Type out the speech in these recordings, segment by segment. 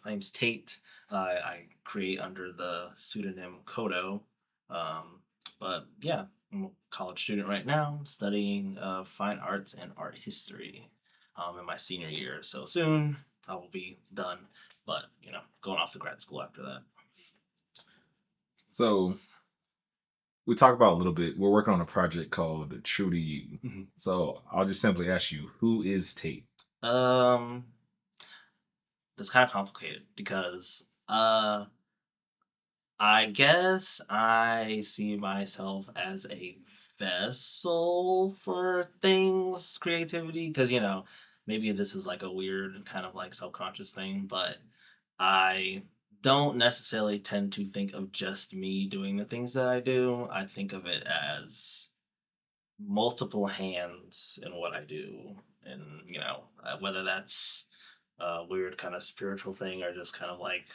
My name's Tate. I create under the pseudonym k0do. Um, but yeah, I'm a college student right now, studying fine arts and art history in my senior year. So soon I will be done, but going off to grad school after that. So we talked about a little bit. We're working on a project called True to You. Mhm. So I'll just simply ask you, who is Tate? Um, that's kind of complicated because I guess I see myself as a vessel for things, creativity, because, maybe this is like a weird kind of like self-conscious thing, but I don't necessarily tend to think of just me doing the things that I do. I think of it as multiple hands in what I do. And, whether that's a weird kind of spiritual thing or just kind of like,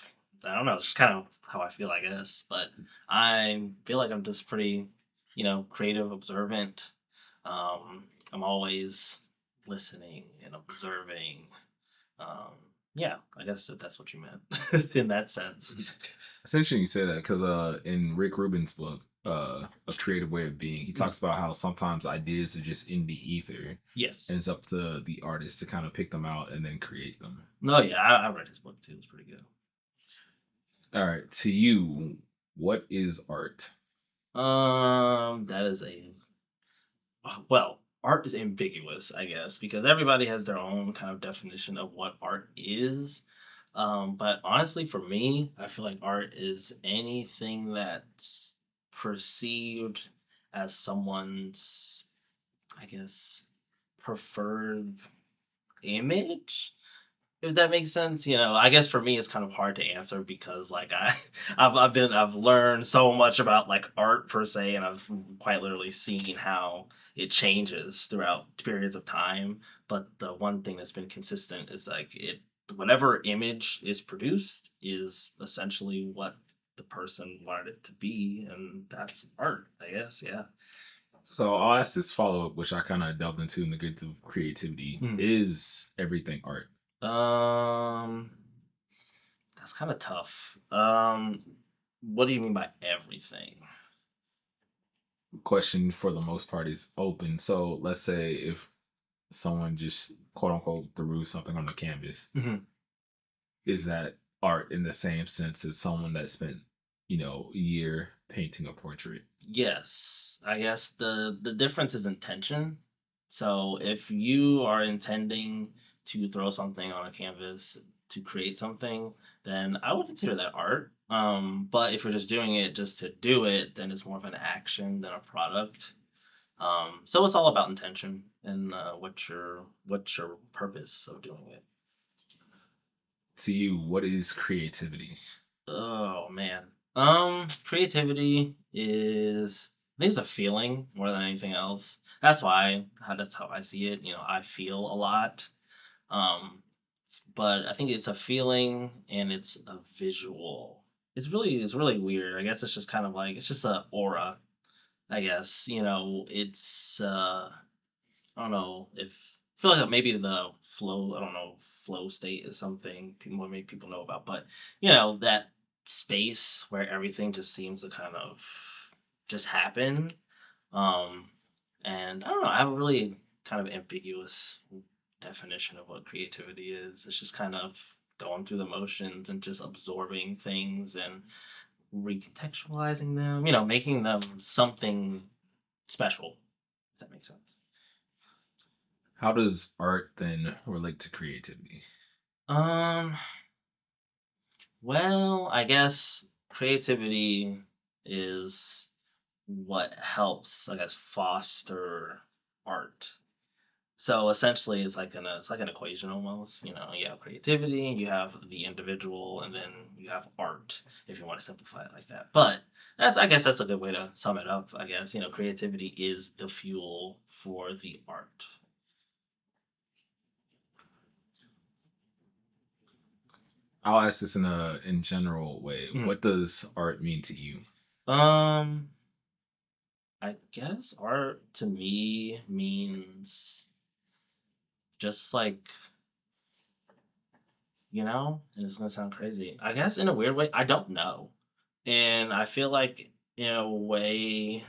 I don't know, just kind of how I feel, I guess. But I feel like I'm just pretty, creative, observant. I'm always listening and observing. Um, yeah, I guess if that's what you meant in that sense. It's interesting you say that because in Rick Rubin's book, A Creative Way of Being, he Mm. talks about how sometimes ideas are just in the ether, and Yes. it's up to the artist to kind of pick them out and then create them. No, yeah, I read his book too. It's pretty good. All right, to you, what is art? That is a well, art is ambiguous, I guess, because everybody has their own kind of definition of what art is. But honestly, for me, I feel like art is anything that's perceived as someone's, I guess, preferred image. If that makes sense, I guess for me it's kind of hard to answer because like I've learned so much about like art per se, and I've quite literally seen how it changes throughout periods of time. But the one thing that's been consistent is like whatever image is produced is essentially what the person wanted it to be, and that's art, I guess. Yeah. So I'll ask this follow up, which I kind of delved into in the goods of creativity. Hmm. Is everything art? Um, that's kind of tough. What do you mean by everything? Question for the most part is open. So let's say if someone just quote unquote threw something on the canvas, Mhm. is that art in the same sense as someone that spent, a year painting a portrait? Yes, I guess the difference is intention. So if you are intending to throw something on a canvas to create something, then I would consider that art. But if you're just doing it just to do it, then it's more of an action than a product. So it's all about intention and what's your purpose of doing it. To you, what is creativity? Oh man. Creativity is I think it's a feeling more than anything else. That's how I see it. I feel a lot. Um, but I think it's a feeling and it's a visual. It's really weird. I guess it's just kind of like it's just a aura, I guess. It's I don't know if I feel like maybe the flow, I don't know, flow state is something maybe people know about, but that space where everything just seems to kind of just happen. Um, and I don't know, I have a really kind of ambiguous definition of what creativity is. It's just kind of going through the motions and just absorbing things and recontextualizing them, making them something special, if that makes sense. How does art then relate to creativity? Um, well, I guess creativity is what helps, I guess, foster art. So essentially, it's like an equation almost. You have creativity, you have the individual, and then you have art. If you want to simplify it like that, but I guess that's a good way to sum it up. I guess creativity is the fuel for the art. I'll ask this in a in general way. Mhm. What does art mean to you? Um, I guess art to me means just like And it's gonna sound crazy. I guess in a weird way, I don't know. And I feel like in a way,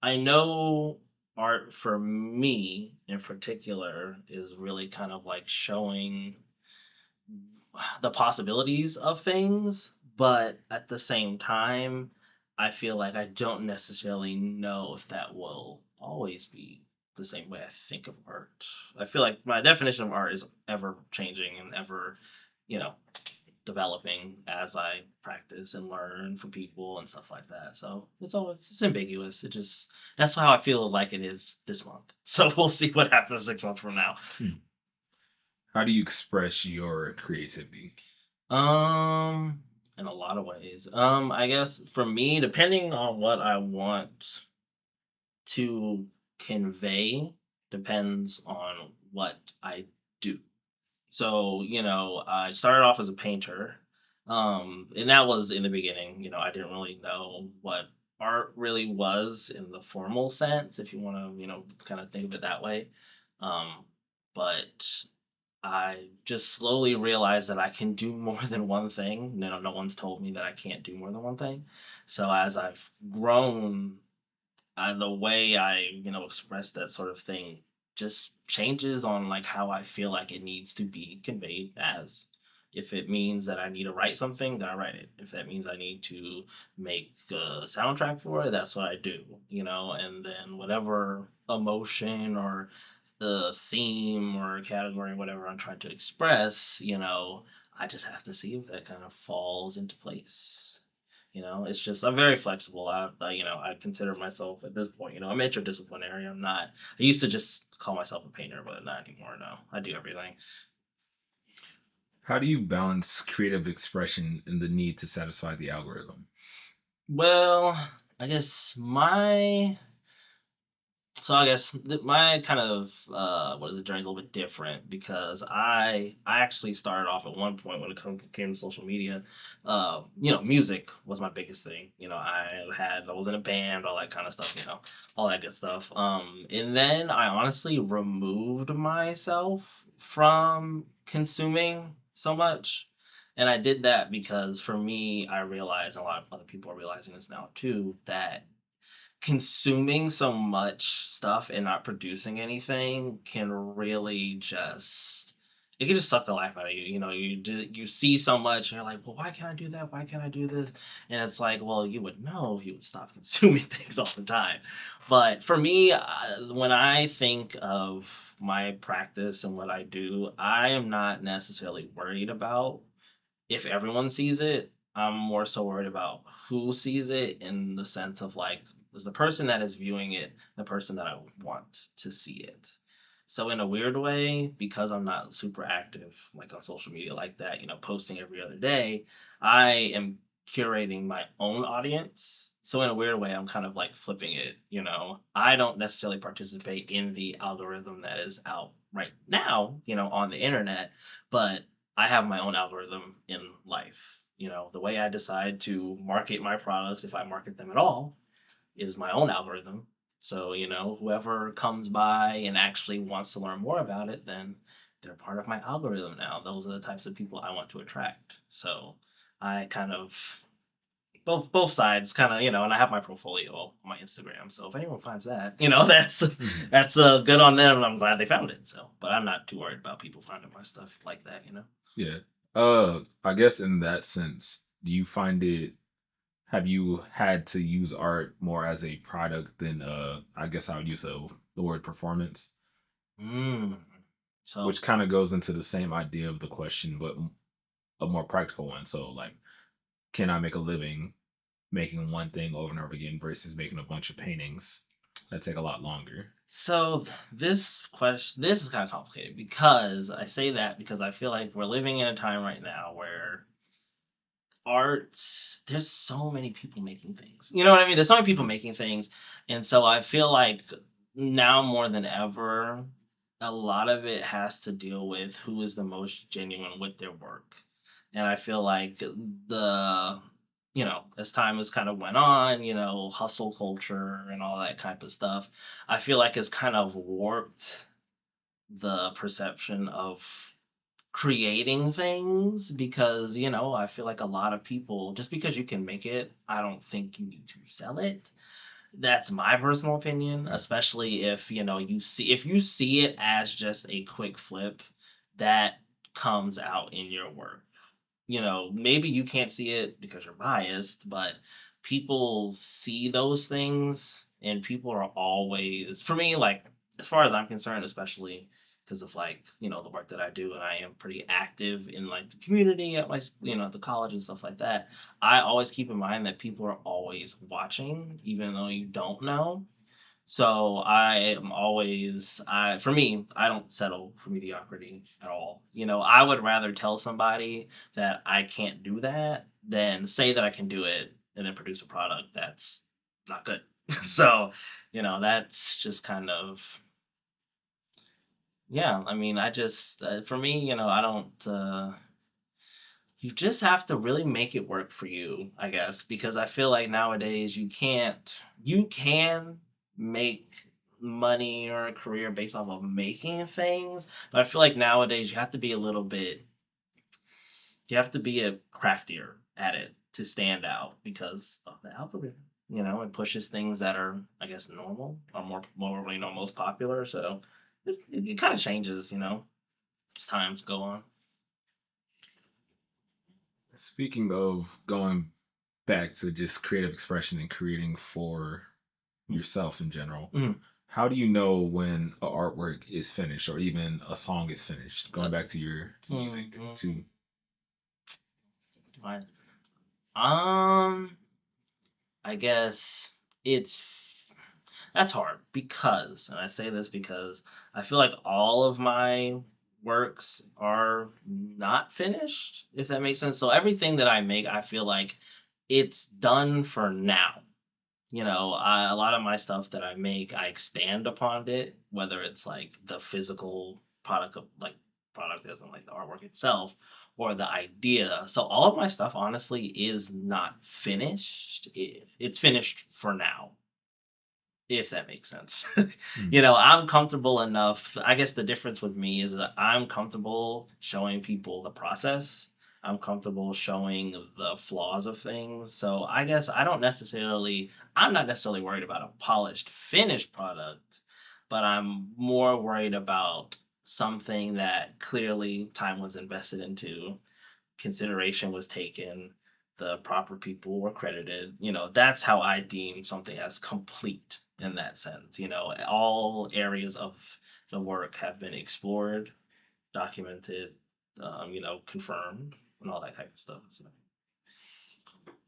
I know art for me in particular is really kind of like showing the possibilities of things, but at the same time, I feel like I don't necessarily know if that will always be the same way I think of art. I feel like my definition of art is ever changing and ever, you know, developing as I practice and learn from people and stuff like that. So it's ambiguous. It just that's how I feel like it is this month. So we'll see what happens 6 months from now. Hmm. How do you express your creativity? Um, in a lot of ways. I guess for me, depending on what I want to convey, depends on what I do. So, I started off as a painter. And that was in the beginning. I didn't really know what art really was in the formal sense, if you want to, kind of think of it that way. Um, but I just slowly realized that I can do more than one thing. No one's told me that I can't do more than one thing. So as I've grown, the way I, express that sort of thing just changes on like how I feel like it needs to be conveyed as. If it means that I need to write something, then I write it. If that means I need to make a soundtrack for it, that's what I do. And then whatever emotion or the theme or category, whatever I'm trying to express, I just have to see if that kind of falls into place. It's just I'm very flexible. I consider myself at this point, I'm interdisciplinary. I'm not. I used to just call myself a painter, but not anymore. No, I do everything. How do you balance creative expression and the need to satisfy the algorithm? Well, I guess I guess my kind of what is the journey is a little bit different because I actually started off at one point when it came to social media. Music was my biggest thing. I was in a band, all that kind of stuff. All that good stuff. And then I honestly removed myself from consuming so much. And I did that because for me, I realized, and a lot of other people are realizing this now too, that consuming so much stuff and not producing anything can really just it can just suck the life out of you. You see so much and you're like, well, why can't I do that? Why can't I do this? And it's like, well, you would know if you would stop consuming things all the time. But for me, when I think of my practice and what I do, I am not necessarily worried about if everyone sees it. I'm more so worried about who sees it in the sense of like, is the person that is viewing it the person that I want to see it? So in a weird way, because I'm not super active like on social media like that, posting every other day, I am curating my own audience. So in a weird way, I'm kind of like flipping it. I don't necessarily participate in the algorithm that is out right now, on the internet, but I have my own algorithm in life. The way I decide to market my products, if I market them at all, is my own algorithm. So, whoever comes by and actually wants to learn more about it, then they're part of my algorithm now. Those are the types of people I want to attract. So I kind of both sides kind of, and I have my portfolio on my Instagram. So if anyone finds that, that's Mhm. good on them and I'm glad they found it. So but I'm not too worried about people finding my stuff like that. Yeah. I guess in that sense, do you find it have you had to use art more as a product than I guess I would use the word performance, Mm. So which kind of goes into the same idea of the question, but a more practical one. So like, can I make a living making one thing over and over again versus making a bunch of paintings that take a lot longer? this is kind of complicated because I say that because I feel like we're living in a time right now where art there's so many people making things. You know what I mean? There's so many people Mhm. making things. And so I feel like now more than ever, a lot of it has to deal with who is the most genuine with their work. And I feel like as time has kind of went on, hustle culture and all that type of stuff, I feel like it's kind of warped the perception of creating things because, I feel like a lot of people, just because you can make it, I don't think you need to sell it. That's my personal opinion, Okay. especially if, if you see it as just a quick flip, that comes out in your work. Maybe you can't see it because you're biased, but people see those things and people are always, for me, like, as far as I'm concerned, especially because of like, the work that I do and I am pretty active in like the community at at the college and stuff like that. I always keep in mind that people are always watching, even though you don't know. So I am always, for me, I don't settle for mediocrity at all. I would rather tell somebody that I can't do that than say that I can do it and then produce a product that's not good. So, that's just kind of, yeah. I mean, I just, for me, I don't, you just have to really make it work for you, I guess, because I feel like nowadays you can make money or a career based off of making things, but I feel like nowadays you have to be a craftier at it to stand out because of the algorithm. It pushes things that are, I guess, normal or more most popular. So it kind of changes, as times go on. Speaking of going back to just creative expression and creating for yourself in general, Mhm. how do you know when a artwork is finished or even a song is finished? Going back to your music Mhm. too. Right. Um, I guess that's hard because, and I say this because I feel like all of my works are not finished, if that makes sense. So everything that I make, I feel like it's done for now. A lot of my stuff that I make, I expand upon it, whether it's like the physical product of like product as in like the artwork itself or the idea. So all of my stuff honestly is not finished. It's finished for now, if that makes sense. Mm. I'm comfortable enough. I guess the difference with me is that I'm comfortable showing people the process. I'm comfortable showing the flaws of things. So I guess I'm not necessarily worried about a polished, finished product, but I'm more worried about something that clearly time was invested into, consideration was taken, the proper people were credited. That's how I deem something as complete in that sense. All areas of the work have been explored, documented, confirmed, and all that type of stuff. So,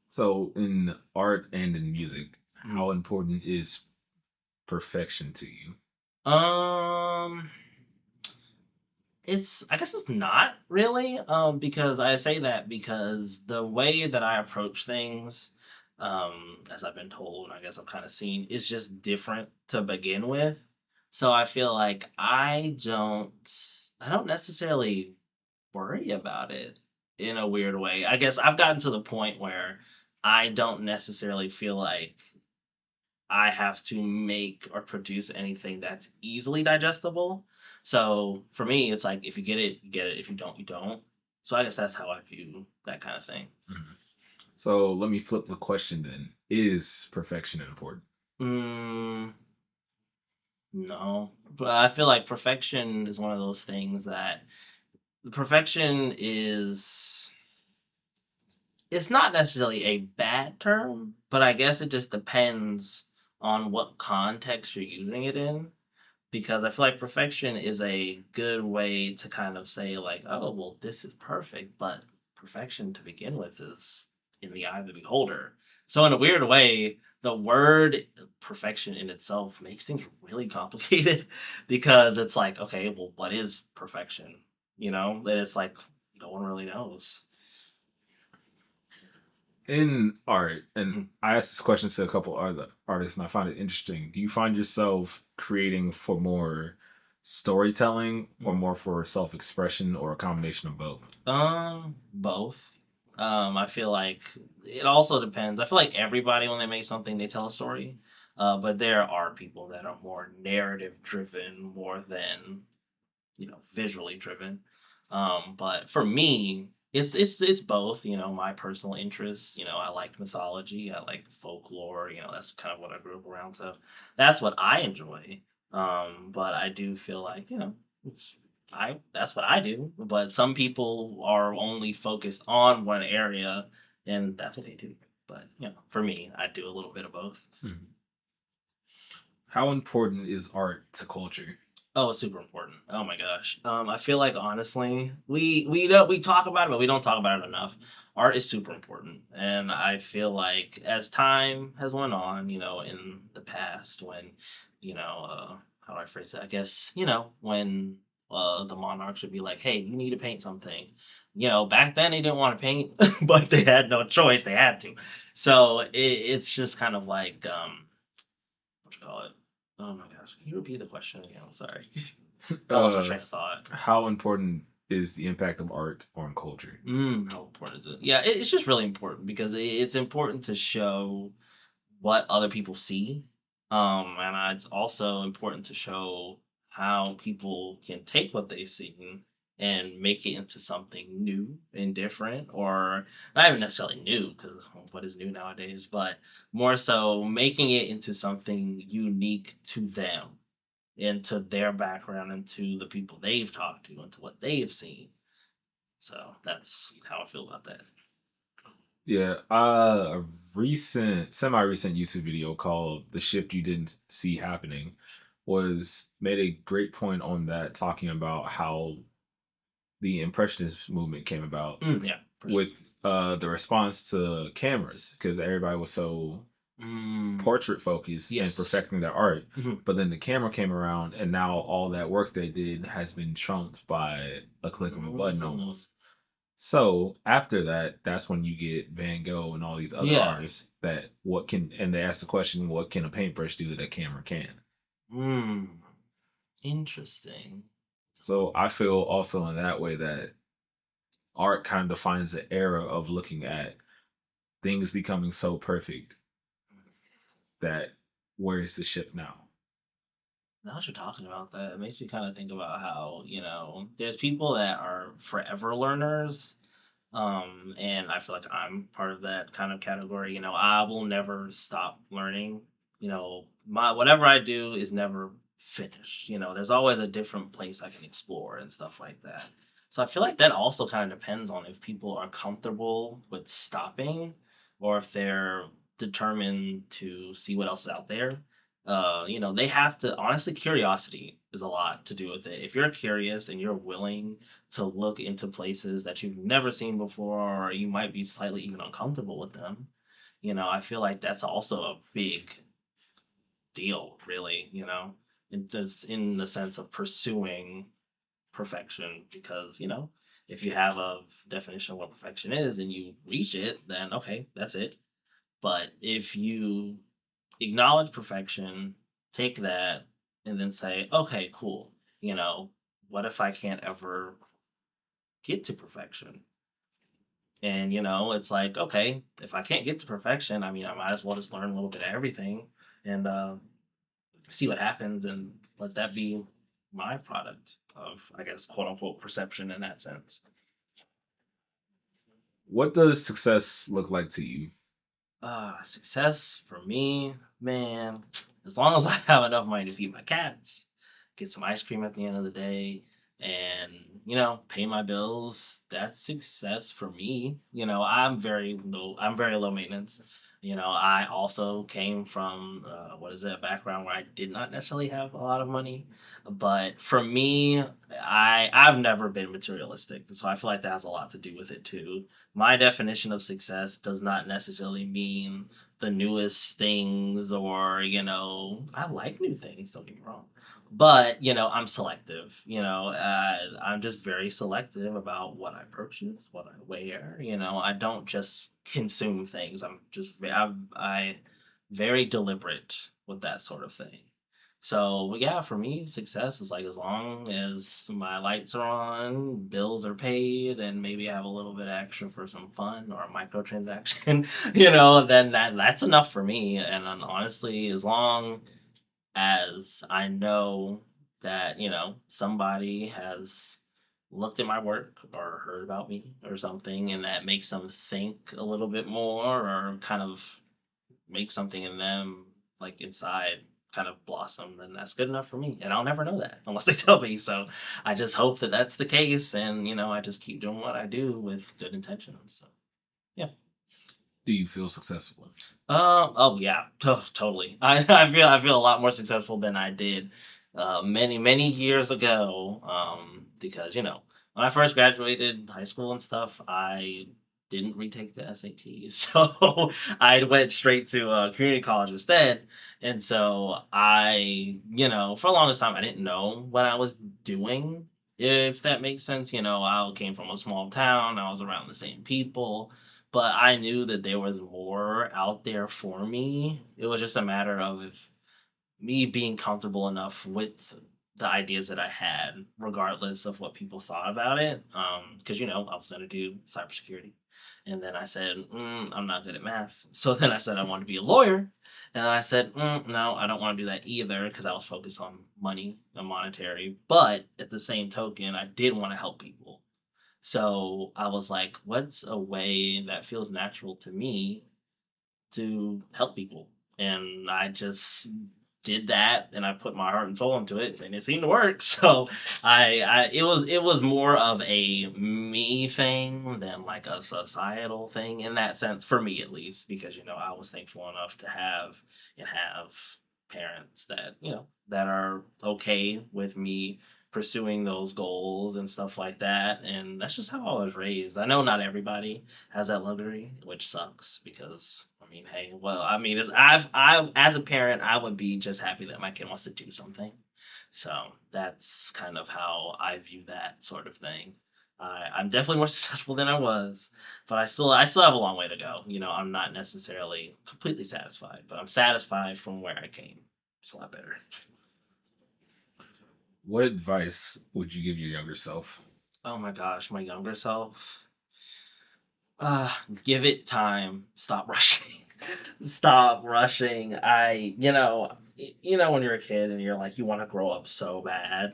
So, in art and in music, mhm. how important is perfection to you? um, I guess it's not really, because I say that because the way that I approach things, as I've been told, I guess I've kind of seen, is just different to begin with. So I feel like I don't necessarily worry about it in a weird way. I guess I've gotten to the point where I don't necessarily feel like I have to make or produce anything that's easily digestible. So for me, it's like if you get it, you get it. If you don't, you don't. So I guess that's how I view that kind of thing. Mhm. So, let me flip the question then. Is perfection important? Mm, no, but I feel like perfection is one of those things that perfection is. It's not necessarily a bad term, but I guess it just depends on what context you're using it in. Because I feel like perfection is a good way to kind of say like, oh, well, this is perfect, but perfection to begin with is in the eye of the beholder. So in a weird way, the word perfection in itself makes things really complicated because it's like, okay, well, what is perfection? And it's like no one really knows. In art, and Mhm. I asked this question to a couple other artists, and I find it interesting. Do you find yourself creating for more storytelling or more for self expression or a combination of both? Both. I feel like it also depends. I feel like everybody when they make something they tell a story. But there are people that are more narrative driven more than, visually driven. But for me, it's both. My personal interests. I like mythology. I like folklore. That's kind of what I grew up around. So that's what I enjoy. But I do feel like it's, I that's what I do. But some people are only focused on one area, and that's what they do. But for me, I do a little bit of both. Mhm. How important is art to culture? Oh, it's super important. Oh my gosh. I feel like honestly, we talk about it, but we don't talk about it enough. Art is super important, and I feel like as time has went on, in the past, when, how do I phrase it? I guess when the monarchs would be like, "Hey, you need to paint something." Back then they didn't want to paint, but they had no choice; they had to. So it's just kind of like what you call it? Oh my gosh. Can you repeat the question again? I'm sorry. I lost my Uh, train of thought. how important is the impact of art on culture? How important is it? Yeah, it's just really important because it's important to show what other people see. And it's also important to show how people can take what they've seen and make it into something new and different, or not even necessarily new, because what is new nowadays, but more so making it into something unique to them and to their background and to the people they've talked to and to what they've seen. So that's how I feel about that. Yeah, a semi-recent YouTube video called "The Shift You Didn't See Happening" was made a great point on that, talking about how the impressionist movement came about Yeah, for sure. with the response to cameras, because everybody was so Mm, portrait focused and yes. perfecting their art. Mhm. But then the camera came around, and now all that work they did has been trumped by a click of a button Mm. almost. So after that, that's when you get Van Gogh and all these other Yeah. artists that what can, and they ask the question, what can a paintbrush do that a camera can? Mm. Interesting. So I feel also in that way that art kind of defines the era of looking at things becoming so perfect that where is the shift now? Now that you're talking about that, it makes me kind of think about how, there's people that are forever learners. And I feel like I'm part of that kind of category. I will never stop learning. My whatever I do is never finished. There's always a different place I can explore and stuff like that. So I feel like that also kind of depends on if people are comfortable with stopping or if they're determined to see what else is out there. They have to honestly, curiosity is a lot to do with it. If you're curious and you're willing to look into places that you've never seen before, or you might be slightly even uncomfortable with them. I feel like that's also a big deal, really, just in the sense of pursuing perfection. Because, if you have a definition of what perfection is and you reach it, then okay, that's it. But if you acknowledge perfection, take that, and then say, okay, cool, what if I can't ever get to perfection? And it's like, okay, if I can't get to perfection, I mean, I might as well just learn a little bit of everything and see what happens, and let that be my product of, I guess, quote unquote, perception in that sense. What does success look like to you? Success for me, man, as long as I have enough money to feed my cats, get some ice cream at the end of the day, and pay my bills, that's success for me. I'm very low maintenance. I also came from what is it, a background where I did not necessarily have a lot of money. But for me, I've never been materialistic. So I feel like that has a lot to do with it too. My definition of success does not necessarily mean the newest things, or I like new things, don't get me wrong, but I'm selective. I'm just very selective about what I purchase, what I wear. I don't just consume things. I very deliberate with that sort of thing. So yeah, for me, success is like as long as my lights are on, bills are paid, and maybe I have a little bit extra for some fun or a microtransaction, then that's enough for me. And then honestly, as long as I know that somebody has looked at my work or heard about me or something, and that makes them think a little bit more or kind of make something in them like inside kind of blossom, then that's good enough for me. And I'll never know that unless they tell me. So I just hope that that's the case. And, I just keep doing what I do with good intentions. So, yeah. Do you feel successful? Oh yeah, totally. I feel a lot more successful than I did many years ago. Because when I first graduated high school and stuff, I didn't retake the SAT, so I went straight to community college instead. And so for the longest time, I didn't know what I was doing. If that makes sense, I came from a small town. I was around the same people, but I knew that there was more out there for me. It was just a matter of me being comfortable enough with the ideas that I had, regardless of what people thought about it. Because I was gonna do cybersecurity, and then I said, I'm not good at math. So then I said I wanted to be a lawyer, and then I said, no, I don't want to do that either because I was focused on money and monetary. But at the same token, I did want to help people. So I was like, what's a way that feels natural to me to help people? And I just did that and I put my heart and soul into it and it seemed to work. So it was more of a me thing than like a societal thing in that sense, for me at least, because I was thankful enough to have parents that that are okay with me pursuing those goals and stuff like that. And that's just how I was raised. I know not everybody has that luxury, which sucks because I mean, hey, well, I mean, I as a parent, I would be just happy that my kid wants to do something. So that's kind of how I view that sort of thing. I'm definitely more successful than I was, but I still have a long way to go. I'm not necessarily completely satisfied, but I'm satisfied from where I came. It's a lot better. What advice would you give your younger self? Oh my gosh, my younger self. Give it time. Stop rushing. Stop rushing. When you're a kid and you're like, you want to grow up so bad,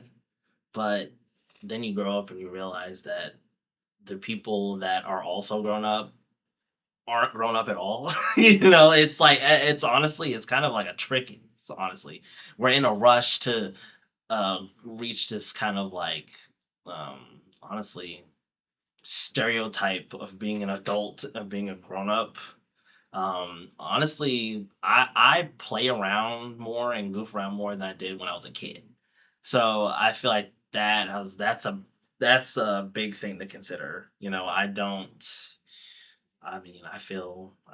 but then you grow up and you realize that the people that are also grown up aren't grown up at all. It's like, it's honestly, it's kind of like a trick. It's honestly, we're in a rush to reach this kind of like, honestly, stereotype of being an adult, of being a grown up. Honestly, I play around more and goof around more than I did when I was a kid. So I feel like that's a big thing to consider. I don't. I mean, I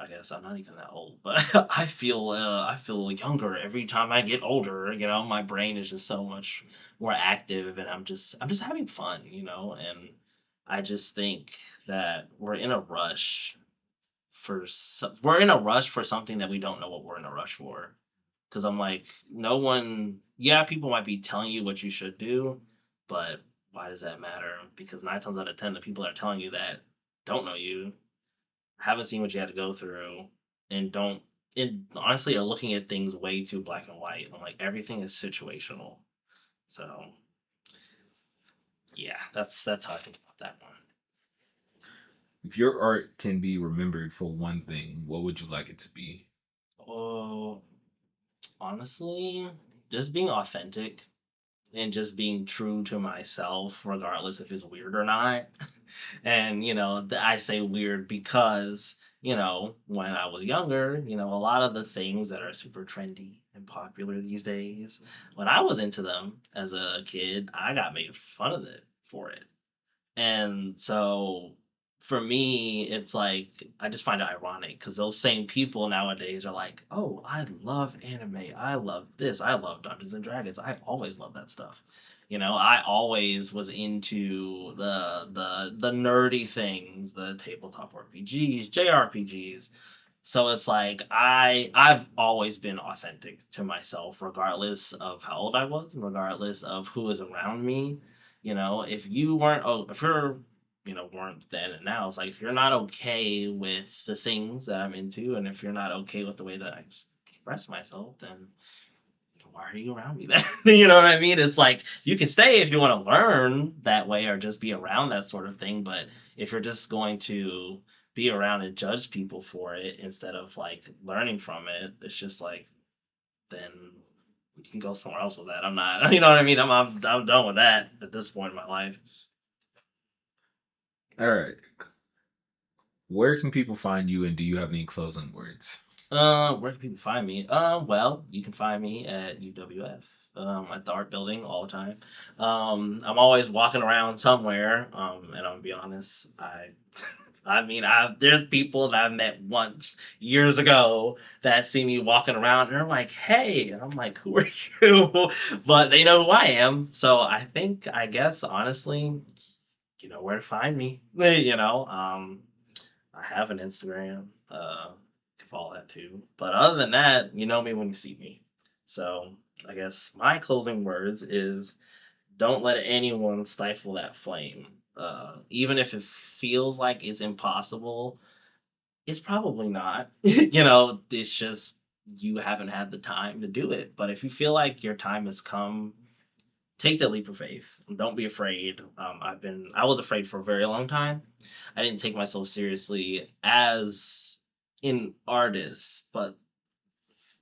guess I'm not even that old, but I feel younger every time I get older. My brain is just so much more active, and I'm just having fun. And I just think that we're in a rush for something that we don't know what we're in a rush for. Because I'm like, no one, yeah, people might be telling you what you should do, but why does that matter? Because 9 times out of 10, the people that are telling you that don't know you, haven't seen what you had to go through, and don't, and honestly are looking at things way too black and white. I'm like, everything is situational. So yeah, that's how I think about that one. If your art can be remembered for one thing, what would you like it to be? Oh, honestly, just being authentic and just being true to myself, regardless if it's weird or not. And, I say weird because, when I was younger, a lot of the things that are super trendy and popular these days, when I was into them as a kid, I got made fun of it for it. And so for me, it's like I just find it ironic because those same people nowadays are like, "Oh, I love anime. I love this. I love Dungeons and Dragons. I always love that stuff." I always was into the nerdy things, the tabletop RPGs, JRPGs. So it's like I've always been authentic to myself, regardless of how old I was, regardless of who was around me. If you weren't, if you're, weren't then and now, it's like if you're not okay with the things that I'm into, and if you're not okay with the way that I express myself, then why are you around me then? You know what I mean? It's like you can stay if you want to learn that way or just be around that sort of thing. But if you're just going to be around and judge people for it instead of like learning from it, it's just like then you can go somewhere else with that. I'm not, you know what I mean? I'm done with that at this point in my life. All right. Where can people find you, and do you have any closing words? Where can people find me? Well, you can find me at UWF, at the art building all the time. I'm always walking around somewhere. And I'm gonna be honest, I mean, there's people that I've met once years ago that see me walking around and they're like, "Hey," and I'm like, "Who are you?" But they know who I am, so I guess honestly, you know where to find me. I have an Instagram. Can follow that too. But other than that, you know me when you see me. So I guess my closing words is don't let anyone stifle that flame. Even if it feels like it's impossible, it's probably not. It's just you haven't had the time to do it. But if you feel like your time has come, take that leap of faith. Don't be afraid. I was afraid for a very long time. I didn't take myself seriously as an artist, but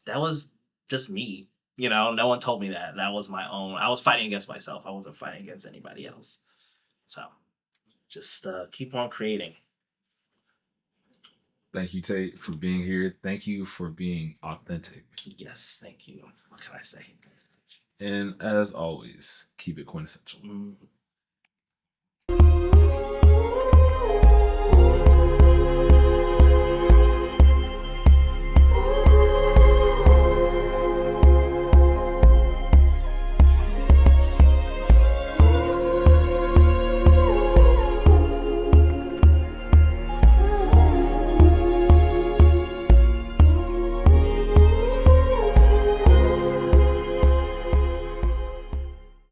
that was just me. No one told me that. That was my own. I was fighting against myself. I wasn't fighting against anybody else. So just keep on creating. Thank you, Tate, for being here. Thank you for being authentic. Yes, thank you. What can I say? And as always, keep it quintessential. Mm.